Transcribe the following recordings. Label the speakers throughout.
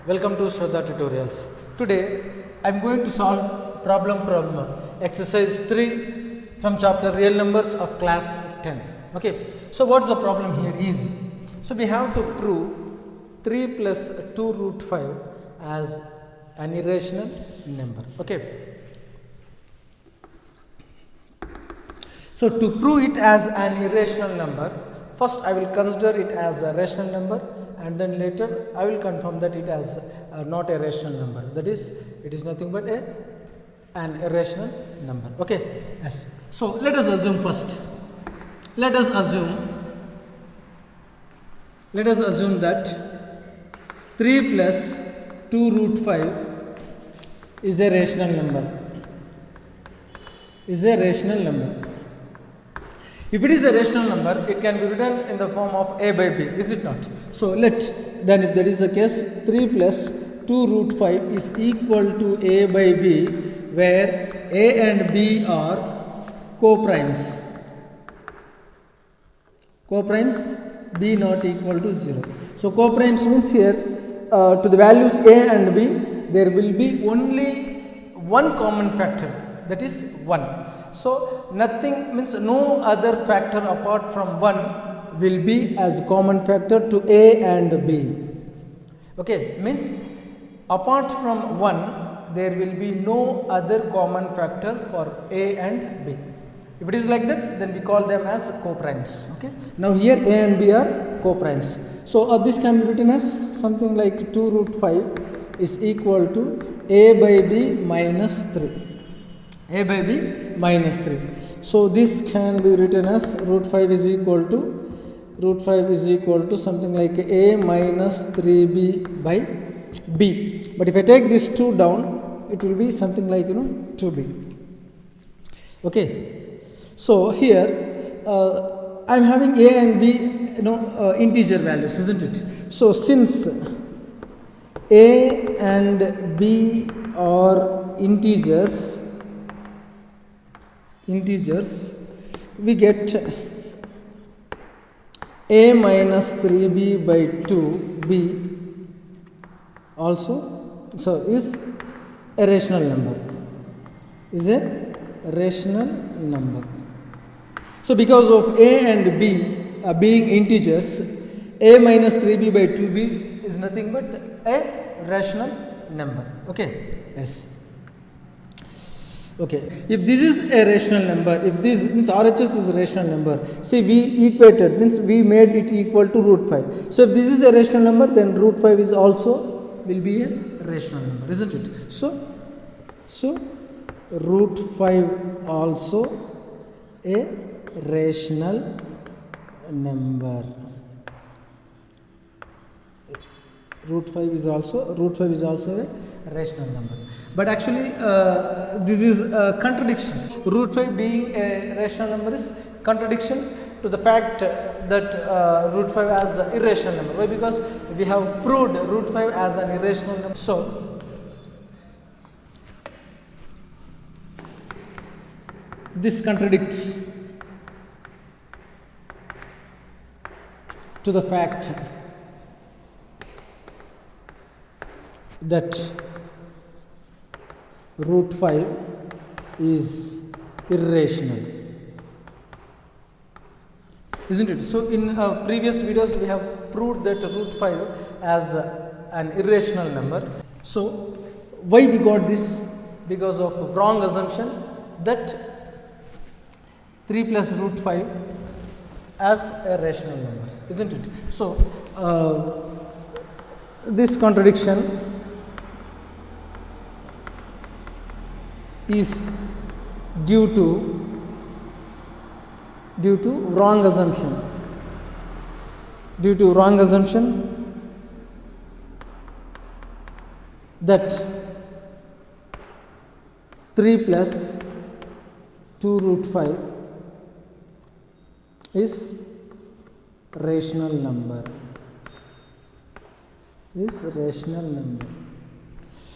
Speaker 1: Welcome to Shraddha Tutorials. Today I am going to solve a problem from exercise 3 from chapter Real Numbers of class 10. Okay, so what's the problem here is, so we have to prove 3 plus 2 root 5 as an irrational number. Okay, so to prove it as an irrational number, first I will consider it as a rational number, and then later I will confirm that it as not a rational number, that is it is nothing but an irrational number. Okay, yes. So let us assume first, let us assume that 3 plus 2 root 5 is a rational number, If it is a rational number, it can be written in the form of a by b, is it not? So then if that is the case, 3 plus 2 root 5 is equal to a by b, where a and b are co-primes, b not equal to 0. So co-primes means here to the values a and b there will be only one common factor, that is 1. So nothing means no other factor apart from 1 will be as common factor to a and b. Okay, means apart from 1 there will be no other common factor for a and b. If it is like that, then we call them as co-primes. Okay, now here a and b are co-primes. So this can be written as something like 2 root 5 is equal to a by b minus 3. A by b minus 3. So this can be written as root 5 is equal to something like a minus 3b by b. But if I take this 2 down, it will be something like 2b. Okay. So here I am having a and b integer values, isn't it? So since a and b are integers, we get a minus 3b by 2b also, so is a rational number, So because of a and b being integers, a minus 3b by 2b is nothing but a rational number. Okay, yes. Okay, if this is a rational number, if this means RHS is a rational number, see we equated, means we made it equal to root 5. So if this is a rational number, then root 5 is also will be a rational number, isn't it? So root 5 also a rational number. Root 5 is also a rational number. But actually this is a contradiction. Root 5 being a rational number is contradiction to the fact that root 5 as an irrational number. Why? Because we have proved root 5 as an irrational number. So this contradicts to the fact that root 5 is irrational, isn't it? So in previous videos we have proved that root 5 as an irrational number. So why we got this? Because of wrong assumption that 3 plus root 5 as a rational number, isn't it? So this contradiction is due to wrong assumption, that 3 plus 2 root 5 is rational number,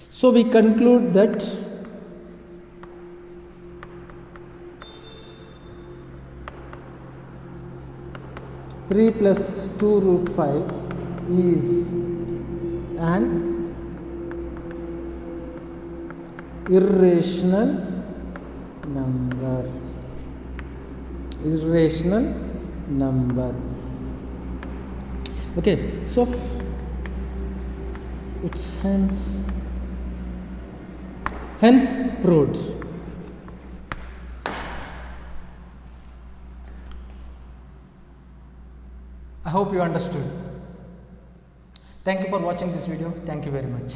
Speaker 1: So we conclude that (3 plus 2 root 5) is an irrational number, irrational number. Okay, so it's hence proved. I hope you understood. Thank you for watching this video. Thank you very much.